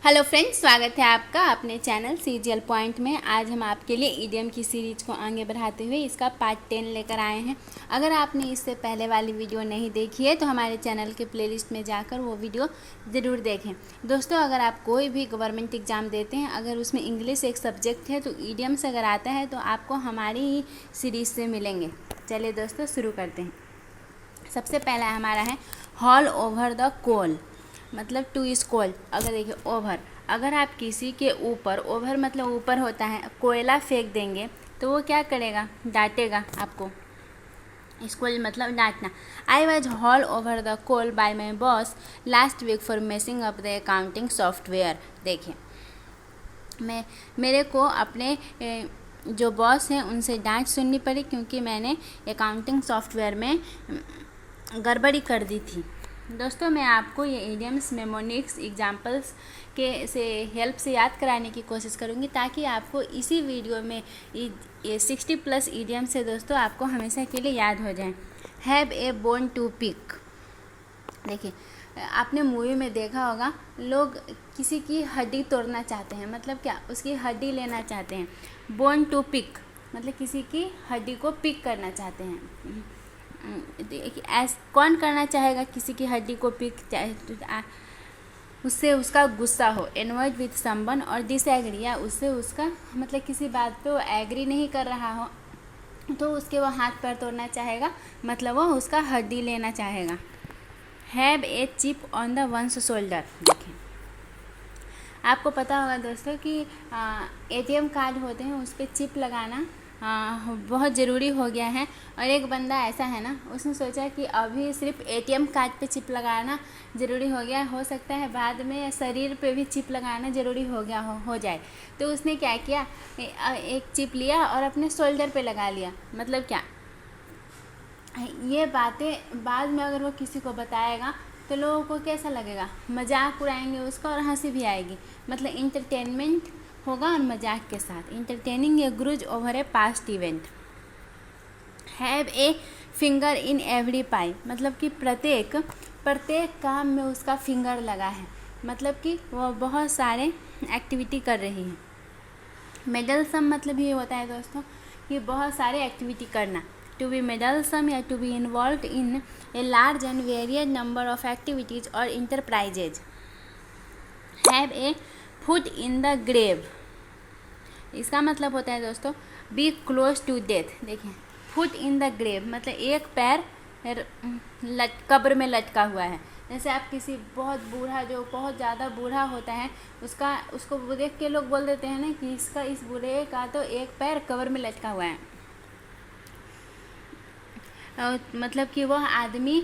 Hello friends, स्वागत है आपका अपने चैनल सीजीएल पॉइंट में। आज हम आपके लिए ईडियम की सीरीज को आगे बढ़ाते हुए इसका पार्ट 10 लेकर आए हैं। अगर आपने इससे पहले वाली वीडियो नहीं देखी है तो हमारे चैनल के प्लेलिस्ट में जाकर वो वीडियो ज़रूर देखें। दोस्तों, अगर आप कोई भी गवर्नमेंट एग्ज़ाम देते हैं, अगर उसमें इंग्लिश एक सब्जेक्ट है तो ईडियम्स अगर आता है तो आपको हमारी ही सीरीज़ से मिलेंगे। चलिए दोस्तों, शुरू करते हैं। सबसे पहला हमारा है हॉल ओवर द कोल, मतलब टू इज़ कोल्ड। अगर देखिए ओवर, अगर आप किसी के ऊपर, ओवर मतलब ऊपर होता है, कोयला फेंक देंगे तो वो क्या करेगा? डांटेगा आपको। स्कूल मतलब डांटना। I was hauled over the coal by my boss last week for messing up the accounting software. देखिए, मेरे को अपने जो बॉस हैं उनसे डांट सुननी पड़ी क्योंकि मैंने अकाउंटिंग सॉफ्टवेयर में गड़बड़ी कर दी थी। दोस्तों, मैं आपको ये इडियम्स मेमोनिक्स एग्जाम्पल्स के से हेल्प से याद कराने की कोशिश करूँगी ताकि आपको इसी वीडियो में ये 60+ इडियम्स से दोस्तों आपको हमेशा के लिए याद हो जाएं। Have a bone to pick. देखिए, आपने मूवी में देखा होगा, लोग किसी की हड्डी तोड़ना चाहते हैं, मतलब क्या? उसकी हड्डी लेना चाहते हैं। बोन टू पिक मतलब किसी की हड्डी को पिक करना चाहते हैं। कौन करना चाहेगा किसी की हड्डी को पिक? उससे उसका गुस्सा हो, एनवर्ड विथ समवन, और डिसएग्री, या उससे उसका मतलब किसी बात पे वो एग्री नहीं कर रहा हो तो उसके वो हाथ पैर तोड़ना चाहेगा, मतलब वो उसका हड्डी लेना चाहेगा। Have a chip on the ones shoulder. देखिए, आपको पता होगा दोस्तों कि एटीएम कार्ड होते हैं, उस पर चिप लगाना बहुत ज़रूरी हो गया है। और एक बंदा ऐसा है ना, उसने सोचा कि अभी सिर्फ एटीएम कार्ड पे चिप लगाना ज़रूरी हो गया, हो सकता है बाद में शरीर पे भी चिप लगाना ज़रूरी हो गया हो जाए। तो उसने क्या किया, एक चिप लिया और अपने शोल्डर पे लगा लिया। मतलब क्या, ये बातें बाद में अगर वो किसी को बताएगा तो लोगों को कैसा लगेगा? मजाक उड़ाएंगे उसका और हंसी भी आएगी। मतलब इंटरटेनमेंट होगा और मजाक के साथ। Entertaining a grudge over a past event. Have a finger in every pie, मतलब कि प्रत्येक काम में उसका फिंगर लगा है, मतलब कि वो बहुत सारे एक्टिविटी कर रही है। मेडलसम मतलब ये होता है दोस्तों कि बहुत सारे एक्टिविटी करना। टू बी मेडलसम या to be involved in a large and varied number of activities और enterprises. Have a foot in the grave, इसका मतलब होता है दोस्तों बी क्लोज टू डेथ। देखिए, फुट इन द ग्रेव मतलब एक पैर कब्र में लटका हुआ है। जैसे आप किसी बहुत बूढ़ा, जो बहुत ज़्यादा बूढ़ा होता है, उसको देख के लोग बोल देते हैं ना कि इस बूढ़े का तो एक पैर कब्र में लटका हुआ है। मतलब कि वह आदमी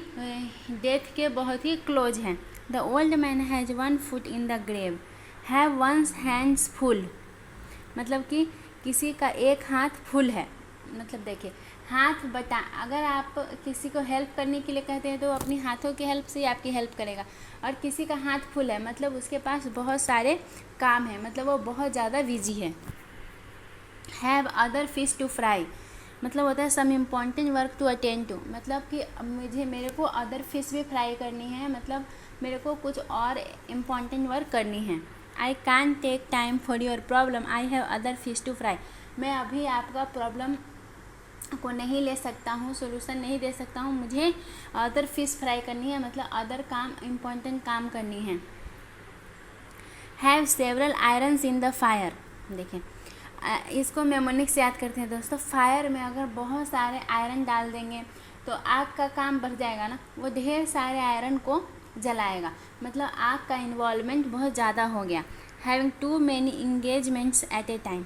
डेथ के बहुत ही क्लोज है। The old man has one foot in the grave, have one's hands full, मतलब कि किसी का एक हाथ फुल है। मतलब देखिए, हाथ बटा, अगर आप किसी को हेल्प करने के लिए कहते हैं तो अपनी हाथों की हेल्प से ही आपकी हेल्प करेगा। और किसी का हाथ फुल है मतलब उसके पास बहुत सारे काम है, मतलब वो बहुत ज़्यादा बिजी है। Have other fish to fry, मतलब होता है some important work to attend to, मतलब कि मेरे को अदर फिश भी फ्राई करनी है, मतलब मेरे को कुछ और इम्पॉर्टेंट वर्क करनी है। I can take time for your problem, I have other fish to fry, मैं अभी आपका प्रॉब्लम को नहीं ले सकता हूँ, सोल्यूशन नहीं दे सकता हूँ, मुझे अदर फिश फ्राई करनी है, मतलब अदर काम, इम्पॉर्टेंट काम करनी है। Have several irons in the fire. देखिए, इसको मेमोनिक्स याद करते हैं दोस्तों। फायर में अगर बहुत सारे आयरन डाल देंगे तो आग का काम बढ़ जाएगा ना, वो ढेर सारे आयरन को जलाएगा, मतलब आग का इन्वॉल्वमेंट बहुत ज़्यादा हो गया। Having too many engagements at a time,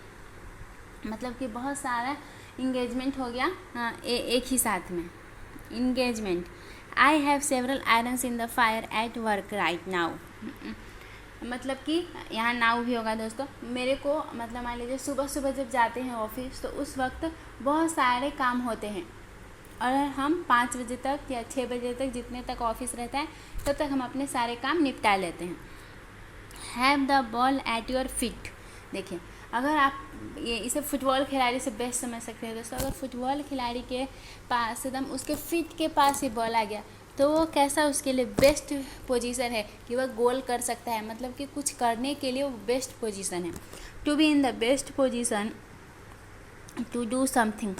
मतलब कि बहुत सारा इंगेजमेंट हो गया एक ही साथ में, engagement. I have several irons in the fire at work right now, मतलब कि यहाँ नाउ भी होगा दोस्तों। मेरे को मतलब मान लीजिए सुबह सुबह जब जाते हैं ऑफिस तो उस वक्त बहुत सारे काम होते हैं और हम 5 बजे तक या 6 बजे तक, जितने तक ऑफिस रहता है तब तक हम अपने सारे काम निपटा लेते हैं। Have the ball at your feet. देखिए, अगर आप इसे फुटबॉल खिलाड़ी से बेस्ट समझ सकते हैं दोस्तों। अगर फुटबॉल खिलाड़ी के पास एकदम उसके फीट के पास ही बॉल आ गया तो वो कैसा उसके लिए बेस्ट पोजीशन है कि वह गोल कर सकता है, मतलब कि कुछ करने के लिए वो बेस्ट पोजीशन है। To be in the best position to do something.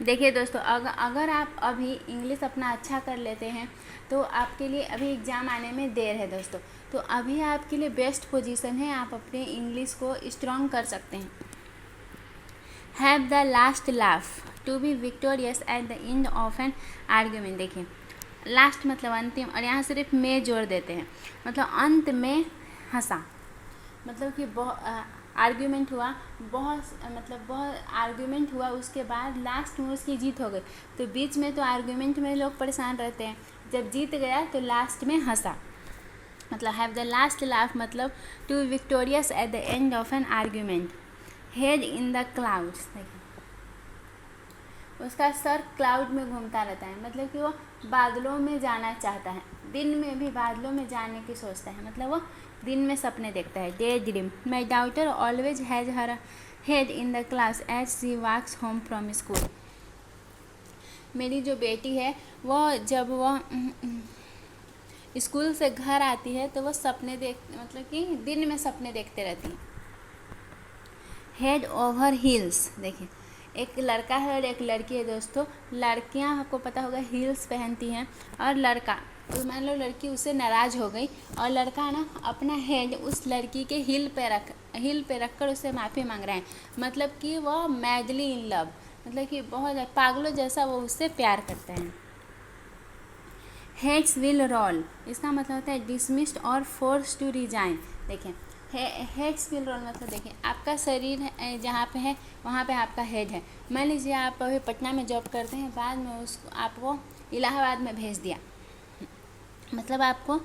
देखिए दोस्तों, अगर आप अभी इंग्लिश अपना अच्छा कर लेते हैं तो आपके लिए अभी एग्ज़ाम आने में देर है दोस्तों, तो अभी आपके लिए बेस्ट पोजीशन है, आप अपने इंग्लिश को स्ट्रॉन्ग कर सकते हैं। Have the last laugh to be victorious at the end of an argument. देखिए लास्ट मतलब अंतिम, और यहाँ सिर्फ में जोड़ देते हैं, मतलब अंत में हंसा, मतलब कि आर्ग्यूमेंट हुआ, बहुत आर्ग्यूमेंट हुआ, उसके बाद लास्ट में उसकी जीत हो गई। तो बीच में तो आर्ग्यूमेंट में लोग परेशान रहते हैं, जब जीत गया तो लास्ट में हंसा, मतलब हैव द लास्ट लाफ, मतलब to victorious at the end of an argument. Head in the clouds, देखिए उसका सर क्लाउड में घूमता रहता है, मतलब कि वो बादलों में जाना चाहता है, दिन में भी बादलों में जाने की सोचता है, मतलब वो दिन में सपने देखता है, day dream. My daughter always has her head in the class as she walks home from school. मेरी जो बेटी है वो जब वो स्कूल से घर आती है तो वो सपने मतलब कि दिन में सपने देखते रहती है। हेड ओवर हील्स, देखिए एक लड़का है और एक लड़की है दोस्तों। लड़कियां आपको पता होगा हील्स पहनती हैं, और लड़का, तो मान लो लड़की उससे नाराज़ हो गई और लड़का ना अपना हेड उस लड़की के हील पे रखकर उससे माफ़ी मांग रहे हैं, मतलब कि वो मैडली इन लव, मतलब कि बहुत पागलों जैसा वो उससे प्यार करते हैं। हेड्स विल रोल, इसका मतलब होता है डिसमिस्ड और फोर्स टू रिजाइन। देखिए हेड्स विल रोल मतलब देखिए आपका शरीर जहाँ पे है वहाँ पे आपका हेड है। मान लीजिए आप अभी पटना में जॉब करते हैं, बाद में उसको आपको इलाहाबाद में भेज दिया, मतलब आपको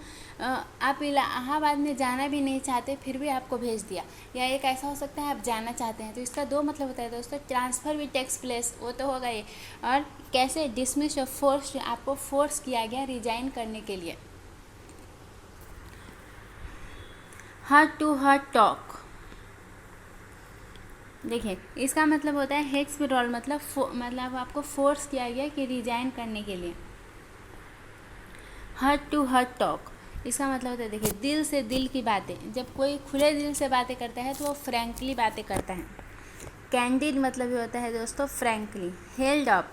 आप इलाहाबाद में जाना भी नहीं चाहते फिर भी आपको भेज दिया, या एक ऐसा हो सकता है आप जाना चाहते हैं। तो इसका दो मतलब होता है दोस्तों, ट्रांसफ़र भी टेक्स प्लेस, वो तो होगा ये, और कैसे डिसमिस और फोर्स, आपको फोर्स किया गया रिजाइन करने के लिए। हार्ट टू हार्ट टॉक, देखिए इसका मतलब होता है हेड्स विल रोल, मतलब आपको फोर्स किया गया कि रिजाइन करने के लिए। हार्ट टू हार्ट टॉक, इसका मतलब होता है देखिए दिल से दिल की बातें, जब कोई खुले दिल से बातें करता है तो वो फ्रैंकली बातें करता है। कैंडिड मतलब ये होता है दोस्तों फ्रैंकली। हेल्ड अप,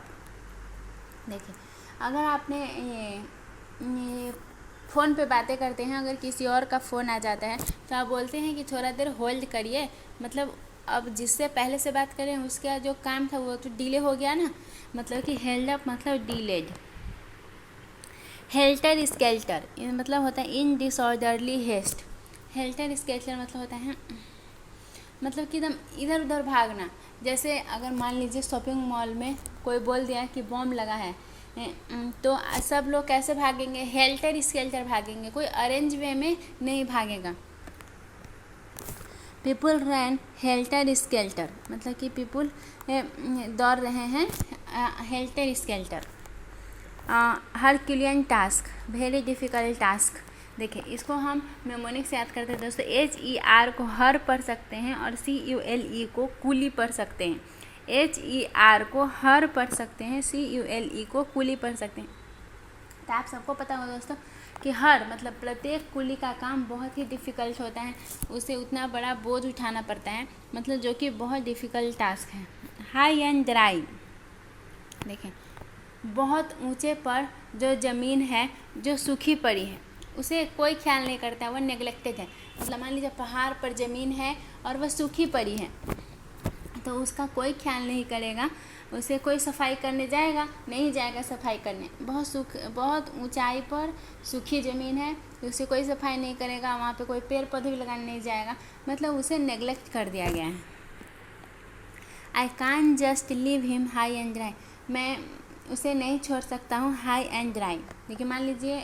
देखिए अगर आपने ये फ़ोन पे बातें करते हैं, अगर किसी और का फ़ोन आ जाता है तो आप बोलते हैं कि थोड़ा देर होल्ड करिए, मतलब अब जिससे पहले से बात करें उसका जो काम था वो तो डिले हो गया ना, मतलब कि हेल्ड अप मतलब डिलेड। हेल्टर स्केल्टर मतलब होता है इन डिसऑर्डरली हेस्ट। हेल्टर स्केल्टर मतलब होता है मतलब कि एकदम इधर उधर भागना। जैसे अगर मान लीजिए शॉपिंग मॉल में कोई बोल दिया कि बॉम्ब लगा है, तो सब लोग कैसे भागेंगे? हेल्टर स्केल्टर भागेंगे, कोई अरेंज वे में नहीं भागेगा। पीपुल रैन हेल्टर स्केल्टर मतलब कि पीपुल दौड़ रहे हैं helter skeletal. Herculean task very difficult task. देखिए इसको हम मेमोनिक्स याद करते हैं दोस्तों। HER को हर पढ़ सकते हैं और CULE को कुली पढ़ सकते हैं। HER को हर पढ़ सकते हैं, CULE को कुली पढ़ सकते हैं। तो आप सबको पता होगा दोस्तों कि हर मतलब प्रत्येक कुली का काम बहुत ही डिफ़िकल्ट होता है, उसे उतना बड़ा बोझ उठाना पड़ता है, मतलब जो कि बहुत डिफ़िकल्ट टास्क है। हाई एंड ड्राई, देखें बहुत ऊंचे पर जो ज़मीन है जो सूखी पड़ी है उसे कोई ख्याल नहीं करता, वो नेग्लेक्टेड है। मतलब मान लीजिए पहाड़ पर ज़मीन है और वह सूखी पड़ी है तो उसका कोई ख्याल नहीं करेगा, उसे कोई सफाई करने जाएगा नहीं जाएगा सफाई करने। बहुत ऊंचाई पर सूखी ज़मीन है तो उसे कोई सफाई नहीं करेगा, वहाँ पे कोई पेड़ पौधे भी लगाने नहीं जाएगा, मतलब उसे नेग्लेक्ट कर दिया गया है। I can just leave him high and dry, मैं उसे नहीं छोड़ सकता हूँ हाई एंड ड्राई। देखिए मान लीजिए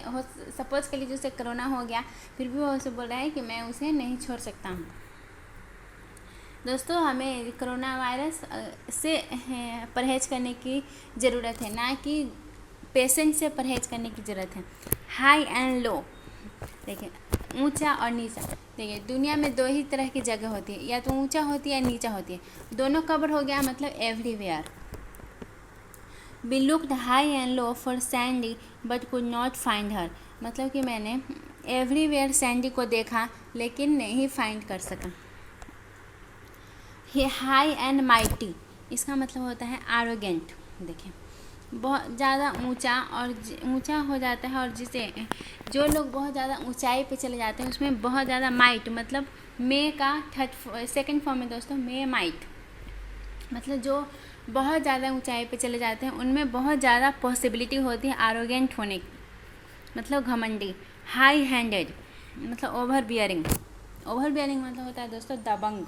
सपोज के लिए उसे कोरोना हो गया फिर भी वो उसे बोल रहा है कि मैं उसे नहीं छोड़ सकता हूँ। दोस्तों हमें कोरोना वायरस से परहेज़ करने की ज़रूरत है, ना कि पेशेंट से परहेज़ करने की ज़रूरत है। हाई एंड लो, देखिए ऊंचा और नीचा। देखिए दुनिया में दो ही तरह की जगह होती है, या तो ऊंचा होती है या नीचा होती है, दोनों कवर हो गया मतलब everywhere. We looked high and low for Sandy but could not find her. मतलब कि मैंने एवरीवेयर सैंडी को देखा लेकिन नहीं फाइंड कर सका। ही हाई एंड माइटी, इसका मतलब होता है एरोगेंट। देखिए बहुत ज़्यादा ऊंचा हो जाता है, और जिसे जो लोग बहुत ज़्यादा ऊंचाई पे चले जाते हैं उसमें बहुत ज़्यादा माइट, मतलब मे का सेकंड फॉर्म है दोस्तों, मे माइट। मतलब जो बहुत ज़्यादा ऊंचाई पे चले जाते हैं उनमें बहुत ज़्यादा पॉसिबिलिटी होती है एरोगेंट होने की, मतलब घमंडी। हाई हैंडेड मतलब ओवर बियरिंग मतलब होता है दोस्तों दबंग।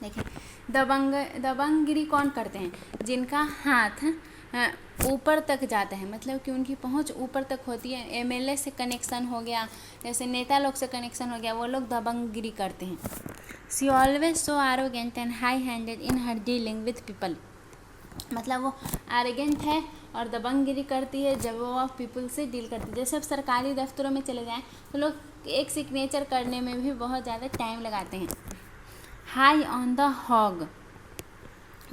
देखिए दबंगगिरी कौन करते हैं? जिनका हाथ ऊपर तक जाता है, मतलब कि उनकी पहुंच ऊपर तक होती है। एमएलए से कनेक्शन हो गया, जैसे नेता लोग से कनेक्शन हो गया, वो लोग दबंगगिरी करते हैं। She always so arrogant and high handed in her dealing with people, मतलब वो एरोगेंट है और दबंगगिरी करती है जब वो पीपल से डील करती है। जैसे अब सरकारी दफ्तरों में चले जाएं तो लोग एक सिग्नेचर करने में भी बहुत ज़्यादा टाइम लगाते हैं। हाई ऑन द हॉग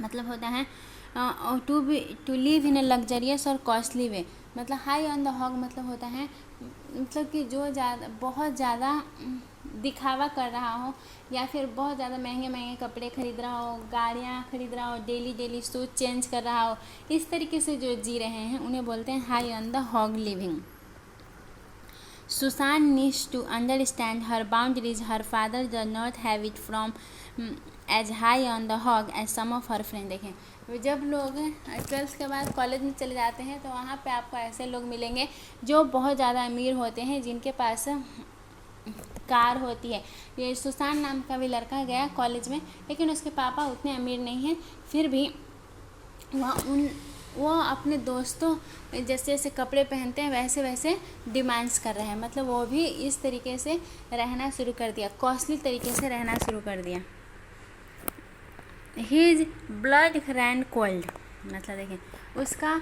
मतलब होता है to live in a luxurious और कॉस्टली वे। मतलब हाई ऑन द हॉग मतलब होता है मतलब कि जो बहुत ज़्यादा दिखावा कर रहा हो, या फिर बहुत ज़्यादा महंगे कपड़े खरीद रहा हो, गाड़ियाँ खरीद रहा हो, डेली शूज चेंज कर रहा हो, इस तरीके से जो जी रहे हैं उन्हें बोलते हैं high on the hog living. Susan needs to understand her boundaries. Her father does not have it from as high on the hog as some of her friends. देखें जब लोग 12th के बाद कॉलेज में चले जाते हैं तो वहाँ पे आपको ऐसे लोग मिलेंगे जो बहुत ज़्यादा अमीर होते हैं, जिनके पास कार होती है। ये सुसान नाम का भी लड़का गया कॉलेज में, लेकिन उसके पापा उतने अमीर नहीं हैं, फिर भी वो अपने दोस्तों जैसे जैसे कपड़े पहनते हैं वैसे वैसे डिमांड्स कर रहे हैं। मतलब वो भी इस तरीके से रहना शुरू कर दिया, कॉस्टली तरीके से रहना शुरू कर दिया। हिज ब्लड रैन कोल्ड मतलब देखें उसका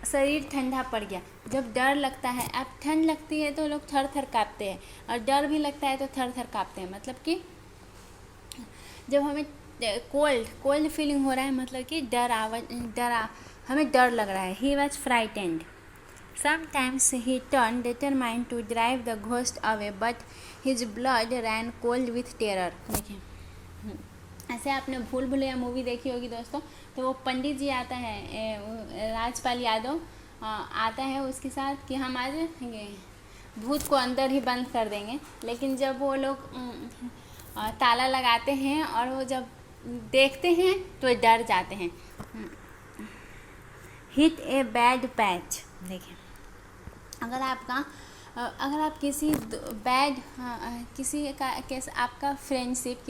शरीर ठंडा पड़ गया। जब डर लगता है, अब ठंड लगती है तो लोग थर थर काँपते हैं, और डर भी लगता है तो थर थर काँपते हैं। मतलब कि जब हमें कोल्ड फीलिंग हो रहा है मतलब कि हमें डर लग रहा है। He was frightened sometimes he turn determined to drive the ghost away but his blood ran cold with terror. देखिए ऐसे आपने भूल भुलैया मूवी देखी होगी दोस्तों, तो वो पंडित जी आता है, राजपाल यादव आता है उसके साथ कि हम आज भूत को अंदर ही बंद कर देंगे, लेकिन जब वो लोग ताला लगाते हैं और वो जब देखते हैं तो डर जाते हैं। Hit a bad patch. देखिए अगर आप किसी बैड आपका फ्रेंडशिप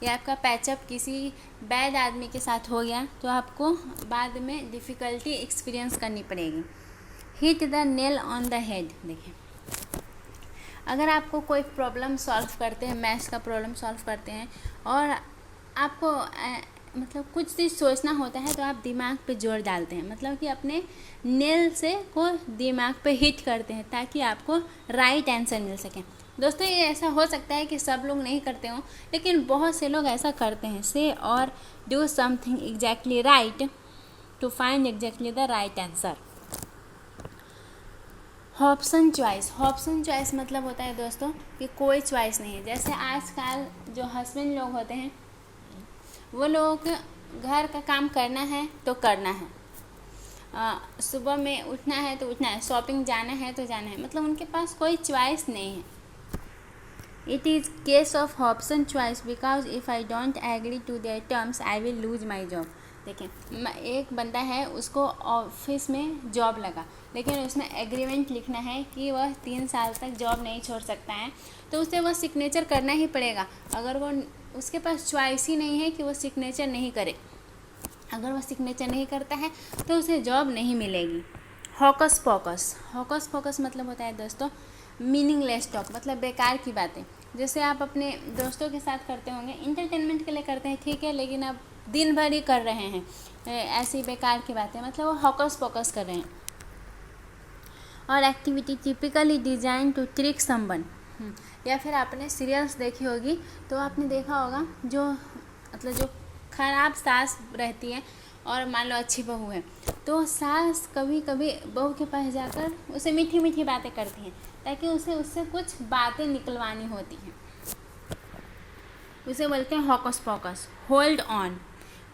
या आपका पैचअप किसी बैड आदमी के साथ हो गया तो आपको बाद में डिफ़िकल्टी एक्सपीरियंस करनी पड़ेगी। Hit the nail on the head. देखिए अगर आपको कोई प्रॉब्लम सॉल्व करते हैं, मैथ्स का प्रॉब्लम सॉल्व करते हैं और आपको मतलब कुछ चीज़ सोचना होता है तो आप दिमाग पे जोर डालते हैं, मतलब कि अपने नेल से को दिमाग पे हिट करते हैं ताकि आपको राइट आंसर मिल सके। दोस्तों ये ऐसा हो सकता है कि सब लोग नहीं करते हों, लेकिन बहुत से लोग ऐसा करते हैं। से और do something exactly right to find exactly the right answer. Option choice मतलब होता है दोस्तों कि कोई चॉइस नहीं है। जैसे आजकल जो हस्बैंड लोग होते हैं वो लोग घर का काम करना है तो करना है, सुबह में उठना है तो उठना है, शॉपिंग जाना है तो जाना है, मतलब उनके पास कोई चॉइस नहीं है। It is case of option choice because if I don't agree to their terms I will lose my job. देखिए एक बंदा है, उसको ऑफिस में जॉब लगा, लेकिन उसमें एग्रीमेंट लिखना है कि वह 3 साल तक जॉब नहीं छोड़ सकता है, तो उसे वह सिग्नेचर करना ही पड़ेगा। अगर वो उसके पास चॉइस ही नहीं है कि वो सिग्नेचर नहीं करे, अगर वह सिग्नेचर नहीं करता है तो उसे जॉब नहीं मिलेगी। हॉकस पॉकस मतलब होता है दोस्तों मीनिंगलेस टॉक, मतलब बेकार की बातें। जैसे आप अपने दोस्तों के साथ करते होंगे, इंटरटेनमेंट के लिए करते हैं ठीक है, लेकिन आप दिन भर ही कर रहे हैं ऐसी बेकार की बातें, मतलब वो हॉकस पॉकस कर रहे हैं। और activity typically design to trick someone. या फिर आपने सीरियल्स देखी होगी तो आपने देखा होगा जो मतलब जो खराब सास रहती है और मान लो अच्छी बहू है, तो सास कभी कभी बहू के पास जाकर उसे मीठी मीठी बातें करती हैं, ताकि उसे उससे कुछ बातें निकलवानी होती हैं। उसे बोलते हैं हॉकस पॉकस, होल्ड ऑन।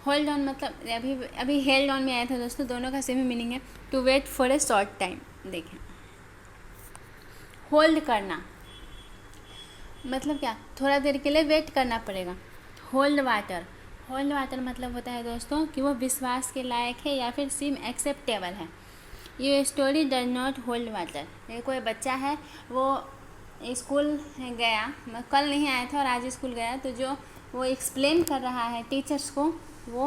होल्ड ऑन मतलब अभी अभी हेल्ड ऑन में आया था दोस्तों, दोनों का सेम ही मीनिंग है, to wait for a short time. देखें, होल्ड करना मतलब क्या, थोड़ा देर के लिए वेट करना पड़ेगा। होल्ड वाटर, होल्ड वाटर मतलब होता है दोस्तों कि वो विश्वास के लायक है या फिर सीम एक्सेप्टेबल है। ये story does not hold water. ये कोई बच्चा है, वो स्कूल गया, कल नहीं आया था और आज स्कूल गया, तो जो वो एक्सप्लेन कर रहा है टीचर्स को, वो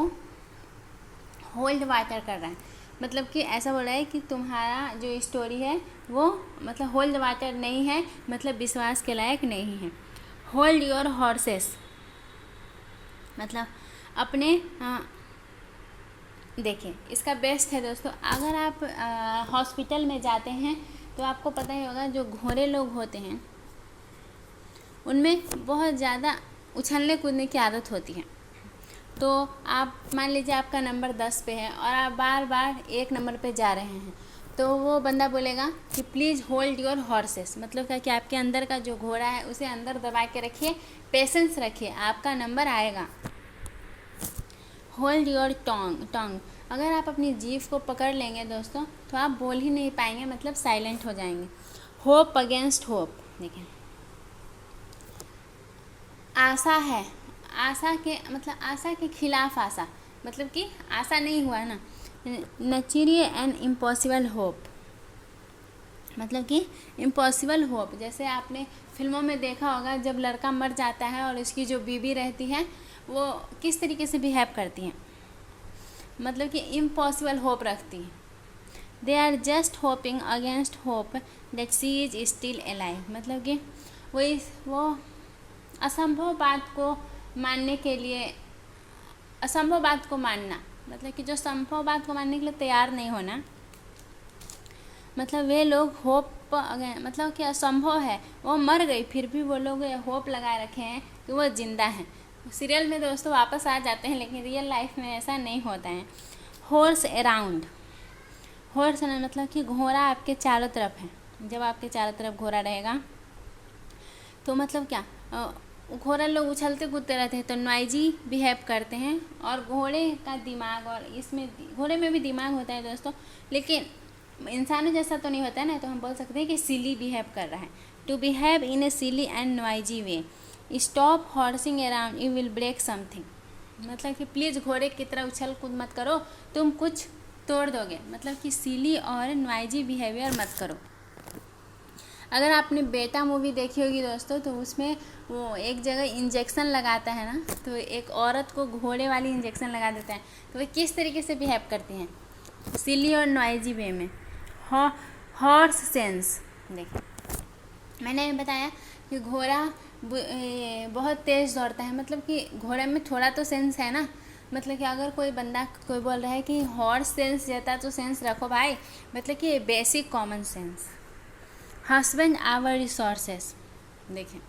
होल्ड वाटर कर रहा है। मतलब कि ऐसा बोल रहा है कि तुम्हारा जो स्टोरी है वो मतलब होल्ड वाटर नहीं है, मतलब विश्वास के लायक नहीं है। होल्ड योर हॉर्सेस मतलब अपने देखिए, इसका बेस्ट है दोस्तों, अगर आप हॉस्पिटल में जाते हैं तो आपको पता ही होगा, जो घोड़े लोग होते हैं उनमें बहुत ज़्यादा उछलने कूदने की आदत होती है। तो आप मान लीजिए आपका नंबर 10 पे है और आप बार बार 1 नंबर पे जा रहे हैं, तो वो बंदा बोलेगा कि प्लीज़ होल्ड योर हॉर्सेस, मतलब क्या कि आपके अंदर का जो घोड़ा है उसे अंदर दबा के रखिए, पेशेंस रखिए, आपका नंबर आएगा। होल्ड योर टोंग, अगर आप अपनी जीभ को पकड़ लेंगे दोस्तों तो आप बोल ही नहीं पाएंगे, मतलब साइलेंट हो जाएंगे। होप अगेंस्ट होप, देखें, आशा है, आशा के मतलब आशा के खिलाफ आशा, मतलब कि आशा नहीं हुआ ना। नचीरिए एंड इम्पॉसिबल होप, मतलब कि इम्पॉसिबल होप, जैसे आपने फिल्मों में देखा होगा, जब लड़का मर जाता है और उसकी जो बीवी रहती है वो किस तरीके से बिहेव करती हैं, मतलब कि इम्पॉसिबल होप रखती हैं। They are just hoping against hope that she is still alive, मतलब कि वो असंभव बात को मानने के लिए, असंभव बात को मानना, मतलब कि जो संभव बात को मानने के लिए तैयार नहीं होना, मतलब वे लोग होप मतलब कि असंभव है, वो मर गई फिर भी वो लोग होप लगाए रखे हैं कि वो ज़िंदा हैं। सीरियल में दोस्तों वापस आ जाते हैं, लेकिन रियल लाइफ में ऐसा नहीं होता है। हॉर्स अराउंड, हॉर्स मतलब कि घोड़ा आपके चारों तरफ है। जब आपके चारों तरफ घोड़ा रहेगा तो मतलब क्या, घोड़ा लोग उछलते कूदते रहते हैं तो नॉइजी बिहेव करते हैं। और घोड़े का दिमाग, और इसमें घोड़े में भी दिमाग होता है दोस्तों, लेकिन इंसानों जैसा तो नहीं होता है ना, तो हम बोल सकते हैं कि सिली बिहेव कर रहा है। To behave in a silly and noisy way, stop horsing around, you will break something, मतलब कि प्लीज़ घोड़े की तरह उछल कूद मत करो, तुम कुछ तोड़ दोगे, मतलब कि सिली और नॉइजी बिहेवियर मत करो। अगर आपने बेटा मूवी देखी होगी दोस्तों, तो उसमें वो एक जगह इंजेक्शन लगाता है ना, तो एक औरत को घोड़े वाली इंजेक्शन लगा देता है, तो वो किस तरीके से बिहेव करती हैं, सिली और नॉइजी वे में। हॉर्स सेंस, देखिए मैंने बताया कि घोड़ा बहुत तेज़ दौड़ता है, मतलब कि घोड़े में थोड़ा तो सेंस है ना, मतलब कि अगर कोई बंदा कोई बोल रहा है कि हॉर्स सेंस देता तो सेंस रखो भाई, मतलब कि basic common sense. Husband our resources, देखें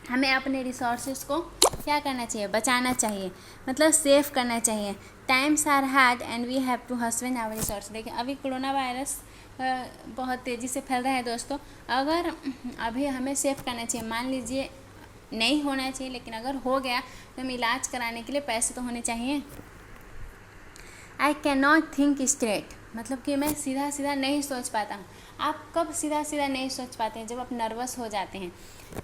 हमें अपने रिसोर्सेस को क्या करना चाहिए, बचाना चाहिए, मतलब सेव करना चाहिए। Times are hard and we have to husband our resource. देखिए अभी कोरोना वायरस बहुत तेज़ी से फैल रहा है दोस्तों, अगर अभी हमें सेव करना चाहिए। मान लीजिए नहीं होना चाहिए, लेकिन अगर हो गया तो हम इलाज कराने के लिए पैसे तो होने चाहिए। I can not think straight, मतलब कि मैं सीधा सीधा नहीं सोच पाता हूँ। आप कब सीधा सीधा नहीं सोच पाते हैं, जब आप नर्वस हो जाते हैं।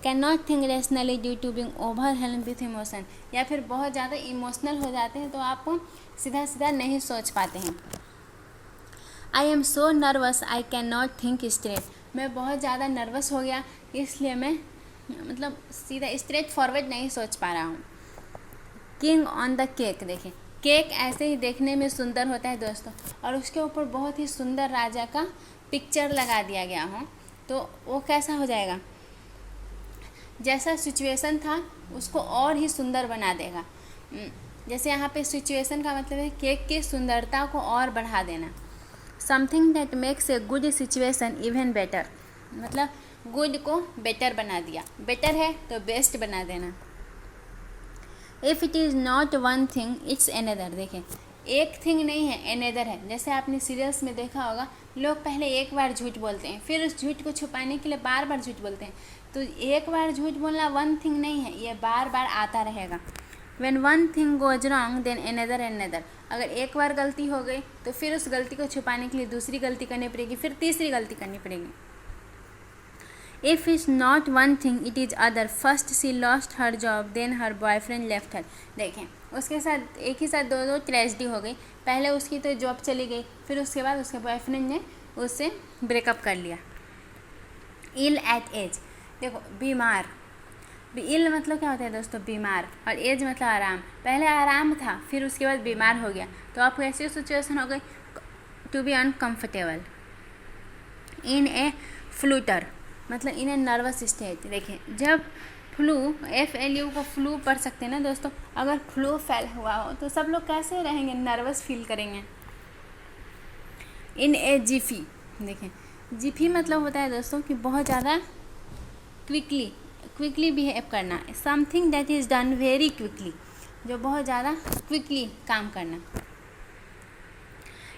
Can not think rationally due to being overwhelmed with emotion, या फिर बहुत ज़्यादा इमोशनल हो जाते हैं तो आप सीधा सीधा नहीं सोच पाते हैं। I am so nervous I can not think straight, मैं बहुत ज़्यादा नर्वस हो गया इसलिए मैं मतलब सीधा स्ट्रेट फॉरवर्ड नहीं सोच पा रहा हूँ। किंग ऑन द केक, देखें केक ऐसे ही देखने में सुंदर होता है दोस्तों, और उसके ऊपर बहुत ही सुंदर राजा का पिक्चर लगा दिया गया हो तो वो कैसा हो जाएगा, जैसा सिचुएशन था उसको और ही सुंदर बना देगा। जैसे यहाँ पे सिचुएशन का मतलब है केक की सुंदरता को और बढ़ा देना। Something that makes a good situation even better, मतलब गुड को बेटर बना दिया, बेटर है तो बेस्ट बना देना। If it is not one thing it's another, देखें एक थिंग नहीं है, एनेदर है। जैसे आपने सीरियल्स में देखा होगा, लोग पहले एक बार झूठ बोलते हैं, फिर उस झूठ को छुपाने के लिए बार बार झूठ बोलते हैं। तो एक बार झूठ बोलना वन थिंग नहीं है, ये बार बार आता रहेगा। When one thing goes wrong, then another. अगर एक बार गलती हो गई तो फिर उस गलती को छुपाने के लिए दूसरी गलती करनी पड़ेगी, फिर तीसरी गलती करनी पड़ेगी। If it's not one thing, it is other. First she lost her job, then her boyfriend left her. देखें, उसके साथ एक ही साथ दो ट्रेजेडी हो गई। पहले उसकी तो जॉब चली गई, फिर उसके बाद उसके बॉयफ्रेंड ने उससे ब्रेकअप कर लिया। इल एट एज, देखो बीमार, इल मतलब क्या होता है दोस्तों, बीमार, और एज मतलब आराम। पहले आराम था, फिर उसके बाद बीमार हो गया, तो आपको ऐसी सिचुएशन हो गई to be uncomfortable. In a flutter मतलब इन ए नर्वस स्टेट। देखिए, जब फ्लू, FLU को फ्लू पढ़ सकते हैं ना दोस्तों, अगर फ्लू फैल हुआ हो तो सब लोग कैसे रहेंगे, नर्वस फील करेंगे। इन ए जिफी, देखिए जिफी मतलब होता है दोस्तों कि बहुत ज़्यादा क्विकली बिहेव करना, something that is done very quickly, जो बहुत ज़्यादा क्विकली काम करना।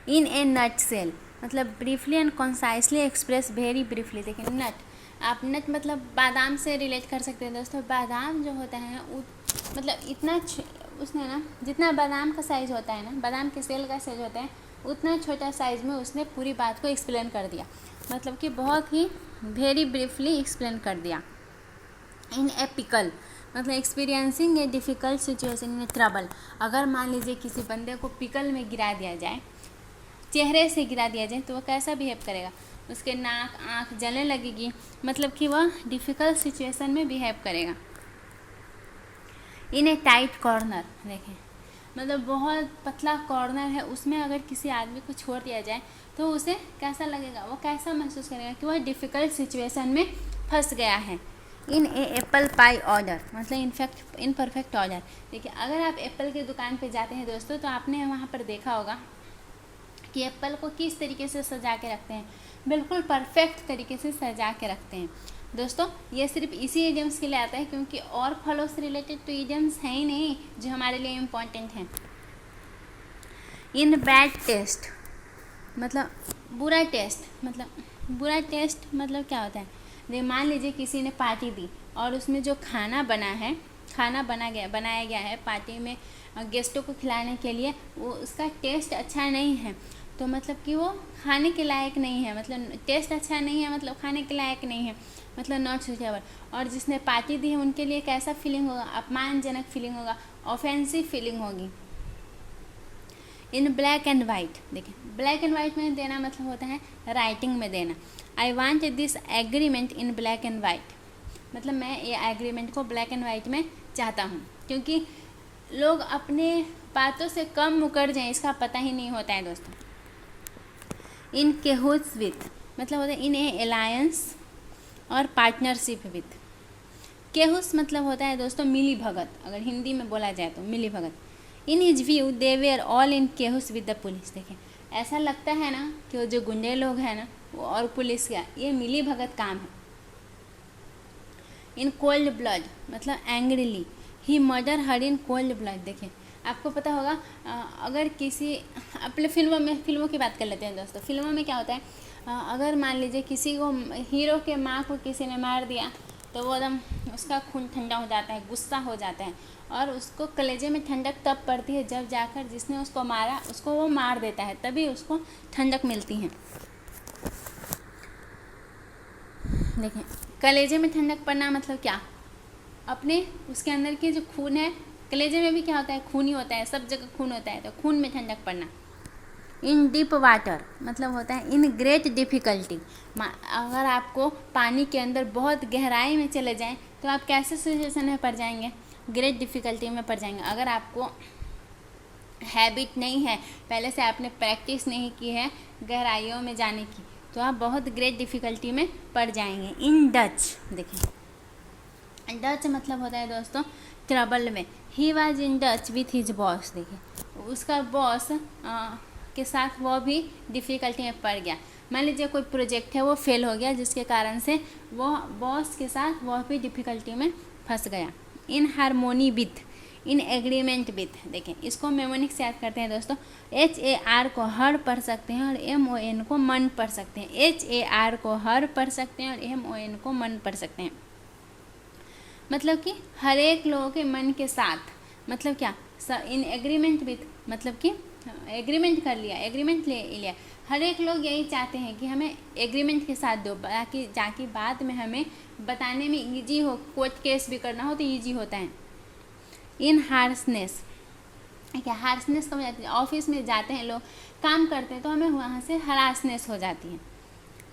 इन ए नट सेल मतलब briefly and concisely express very briefly. देखिए नट, आप नट मतलब बादाम से रिलेट कर सकते हैं दोस्तों। बादाम जो होता है ना, मतलब इतना उसने ना, जितना बादाम का साइज़ होता है ना, बादाम के सेल का साइज़ होता है, उतना छोटा साइज़ में उसने पूरी बात को एक्सप्लेन कर दिया, मतलब कि बहुत ही वेरी ब्रीफली एक्सप्लेन कर दिया। इन ए पिकल मतलब experiencing A difficult situation in A trouble. अगर मान लीजिए किसी बंदे को पिकल में गिरा दिया जाए, चेहरे से गिरा दिया जाए, तो वह कैसा बिहेव करेगा, उसके नाक आँख जलने लगेगी, मतलब कि वह डिफ़िकल्ट सिचुएशन में बिहेव करेगा। इन ए टाइट कॉर्नर, देखें मतलब बहुत पतला कॉर्नर है, उसमें अगर किसी आदमी को छोड़ दिया जाए तो उसे कैसा लगेगा, वो कैसा महसूस करेगा कि वह डिफ़िकल्ट सिचुएशन में फंस गया है। इन ए एप्पल पाई ऑर्डर मतलब इनपरफेक्ट ऑर्डर। देखिए, अगर आप एप्पल की दुकान पे जाते हैं दोस्तों, तो आपने वहाँ पर देखा होगा कि एप्पल को किस तरीके से सजा के रखते हैं, बिल्कुल परफेक्ट तरीके से सजा के रखते हैं। दोस्तों, ये सिर्फ इसी इडियम्स के लिए आता है, क्योंकि और फलों से रिलेटेड तो इडियम्स हैं ही नहीं जो हमारे लिए इम्पॉर्टेंट हैं। इन बैड टेस्ट मतलब बुरा टेस्ट, मतलब क्या होता है, मान लीजिए किसी ने पार्टी दी और उसमें जो खाना बनाया गया है पार्टी में गेस्टों को खिलाने के लिए, वो उसका टेस्ट अच्छा नहीं है, तो मतलब कि वो खाने के लायक नहीं है, मतलब टेस्ट अच्छा नहीं है, मतलब खाने के लायक नहीं है, मतलब नॉट सूटेबल। और जिसने पार्टी दी है उनके लिए कैसा फीलिंग होगा, अपमानजनक फीलिंग होगा, ऑफेंसिव फीलिंग होगी। इन ब्लैक एंड वाइट, देखिए ब्लैक एंड वाइट में देना मतलब होता है राइटिंग में देना। I want this agreement in black and white, मतलब मैं ये एग्रीमेंट को ब्लैक एंड वाइट में चाहता हूँ, क्योंकि लोग अपने बातों से कम मुकर जाएं इसका पता ही नहीं होता है दोस्तों। इन केहूट्स विथ मतलब होता है इन ए अलायंस और पार्टनरशिप विथ। केहूस मतलब होता है दोस्तों मिली भगत, अगर हिंदी में बोला जाए तो मिली भगत। In his view they were all in cahoots with the police. देखें, ऐसा लगता है ना कि वो जो गुंडे लोग हैं ना, वो और पुलिस का ये मिली भगत काम है। इन कोल्ड ब्लड मतलब angrily, he murder her in cold blood. देखिए, आपको पता होगा अगर किसी अपने फिल्मों की बात कर लेते हैं दोस्तों। फिल्मों में क्या होता है, अगर मान लीजिए किसी को, हीरो के माँ को किसी ने मार दिया, तो वो एकदम उसका खून ठंडा हो जाता है, गुस्सा हो जाता है, और उसको कलेजे में ठंडक तब पड़ती है जब जाकर जिसने उसको मारा उसको वो मार देता है, तभी उसको ठंडक मिलती है। देखिए, कलेजे में ठंडक पड़ना मतलब क्या, अपने उसके अंदर के जो खून है, कलेजे में भी क्या होता है, खून ही होता है, सब जगह खून होता है, तो खून में ठंडक पड़ना। इन डीप वाटर मतलब होता है इन ग्रेट डिफ़िकल्टी। अगर आपको पानी के अंदर बहुत गहराई में चले जाएं तो आप कैसे सिचुएशन में पड़ जाएंगे, ग्रेट डिफ़िकल्टी में पड़ जाएंगे। अगर आपको हैबिट नहीं है, पहले से आपने प्रैक्टिस नहीं की है गहराइयों में जाने की, तो आप बहुत ग्रेट डिफ़िकल्टी में पड़ जाएंगे। इन डच, देखिए डच मतलब होता है दोस्तों ट्रबल में। He was in Dutch with his boss. देखिए, उसका बॉस के साथ वो भी डिफ़िकल्टी में पड़ गया। मान लीजिए कोई प्रोजेक्ट है वो फेल हो गया, जिसके कारण से वो बॉस के साथ वो भी डिफ़िकल्टी में फंस गया। In harmony with, in agreement with, देखें इसको मेमोनिक से याद करते हैं दोस्तों। HAR को हर पढ़ सकते हैं और MON को मन पढ़ सकते हैं। HAR को हर पढ़ सकते हैं और MON को मन पढ़ सकते हैं। मतलब कि हर एक लोगों के मन के साथ, मतलब क्या, इन एग्रीमेंट विथ, मतलब कि एग्रीमेंट कर लिया, एग्रीमेंट ले लिया। हर एक लोग यही चाहते हैं कि हमें एग्रीमेंट के साथ दो, ताकि बाद में हमें बताने में ईजी हो, कोर्ट केस भी करना हो तो ईजी होता है। इन हार्सनेस, क्या हार्सनेस कब जाती है, ऑफिस में जाते हैं लोग, काम करते हैं तो हमें वहाँ से हरासनेस हो जाती है।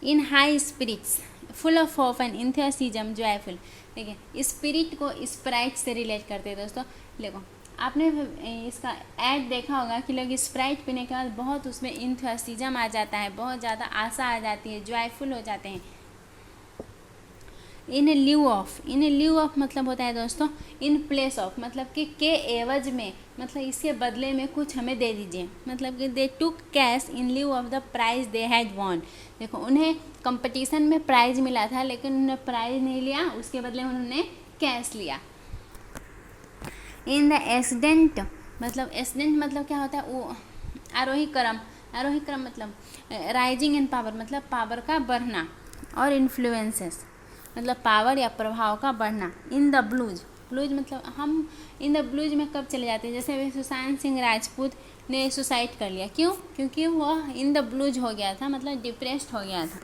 In high spirits, full of hope and enthusiasm, joyful. देखिए स्पिरिट को स्प्राइट से रिलेट करते हैं दोस्तों। देखो आपने इसका ऐड देखा होगा कि लोग स्प्राइट पीने के बाद बहुत उसमें इंथुसियाज्म आ जाता है, बहुत ज़्यादा आशा आ जाती है, जॉयफुल हो जाते हैं। इन lieu of, in lieu of मतलब होता है दोस्तों इन प्लेस ऑफ, मतलब कि के एवज में, मतलब इसके बदले में कुछ हमें दे दीजिए। मतलब कि they took cash in lieu of the prize they had won. देखो उन्हें कंपटीशन में प्राइज मिला था लेकिन उन्होंने प्राइज नहीं लिया, उसके बदले उन्होंने कैश लिया। इन द एस्डेंट, मतलब एस्डेंट मतलब क्या होता है, वो आरोही क्रम, आरोही क्रम मतलब राइजिंग इन पावर, मतलब पावर का बढ़ना, और इन्फ्लुएंसेस मतलब पावर या प्रभाव का बढ़ना। इन द ब्लूज, ब्लूज मतलब हम इन द ब्लूज में कब चले जाते हैं, जैसे सुशांत सिंह राजपूत ने सुसाइड कर लिया, क्यों, क्योंकि वह इन द ब्लूज हो गया था, मतलब डिप्रेस्ड हो गया था।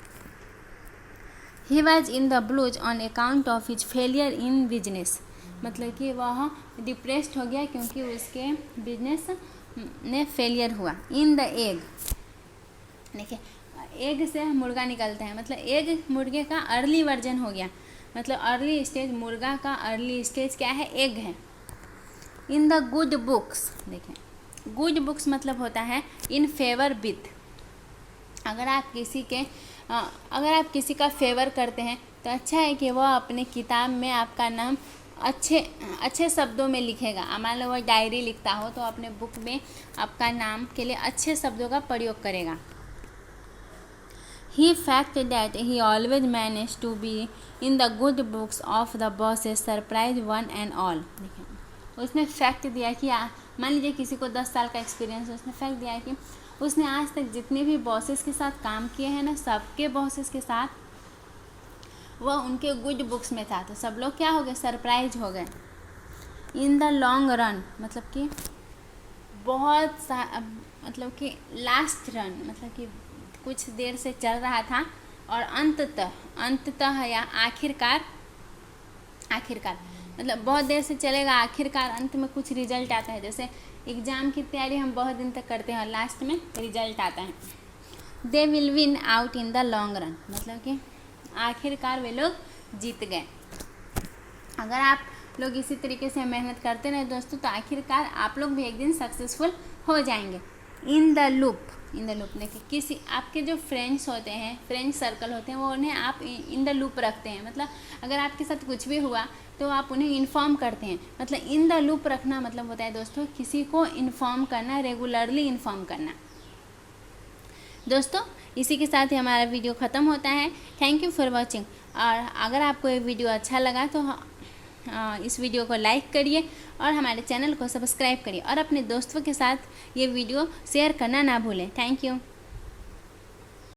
He was in the blues on account of his failure in business, मतलब कि वह डिप्रेस्ड हो गया क्योंकि उसके बिजनेस ने फेलियर हुआ। इन द एग, देखिए एग से मुर्गा निकलता है, मतलब एग मुर्गे का अर्ली वर्जन हो गया, मतलब अर्ली स्टेज, मुर्गा का अर्ली स्टेज क्या है, एग है। इन द गुड बुक्स, देखें गुड बुक्स मतलब होता है इन फेवर विथ। अगर आप किसी का फेवर करते हैं तो अच्छा है कि वह अपने किताब में आपका नाम अच्छे शब्दों में लिखेगा। मान लो वह डायरी लिखता हो तो अपने बुक में आपका नाम के लिए अच्छे शब्दों का प्रयोग करेगा। He fact that he always managed to be in the good books of the bosses surprise one and all। देखिए उसने फैक्ट दिया कि मान लीजिए किसी को 10 साल का एक्सपीरियंस है, उसने फैक्ट दिया है कि उसने आज तक जितने भी बॉसेस के साथ काम किए हैं ना, सबके बॉसेस के साथ वह उनके गुड बुक्स में था, तो सब लोग क्या हो गए, सरप्राइज हो गए। इन द लॉन्ग रन मतलब कि मतलब कि लास्ट रन, मतलब कि कुछ देर से चल रहा था और अंततः या आखिरकार मतलब बहुत देर से चलेगा, आखिरकार अंत में कुछ रिजल्ट आता है। जैसे एग्ज़ाम की तैयारी हम बहुत दिन तक करते हैं और लास्ट में रिजल्ट आता है। They will win out in the long run, मतलब कि आखिरकार वे लोग जीत गए। अगर आप लोग इसी तरीके से मेहनत करते रहे दोस्तों तो आखिरकार आप लोग भी एक दिन सक्सेसफुल हो जाएंगे। इन द लूप, देखिए किसी आपके जो फ्रेंड्स होते हैं, फ्रेंड सर्कल होते हैं, वो उन्हें आप इन द लूप रखते हैं। मतलब अगर आपके साथ कुछ भी हुआ तो आप उन्हें इन्फॉर्म करते हैं। मतलब इन द लूप रखना मतलब होता है दोस्तों किसी को इन्फॉर्म करना, रेगुलरली इन्फॉर्म करना। दोस्तों इसी के साथ ही हमारा वीडियो ख़त्म होता है। Thank you for watching. और अगर आपको ये वीडियो अच्छा लगा तो इस वीडियो को लाइक करिए और हमारे चैनल को सब्सक्राइब करिए और अपने दोस्तों के साथ ये वीडियो शेयर करना ना भूलें। Thank you.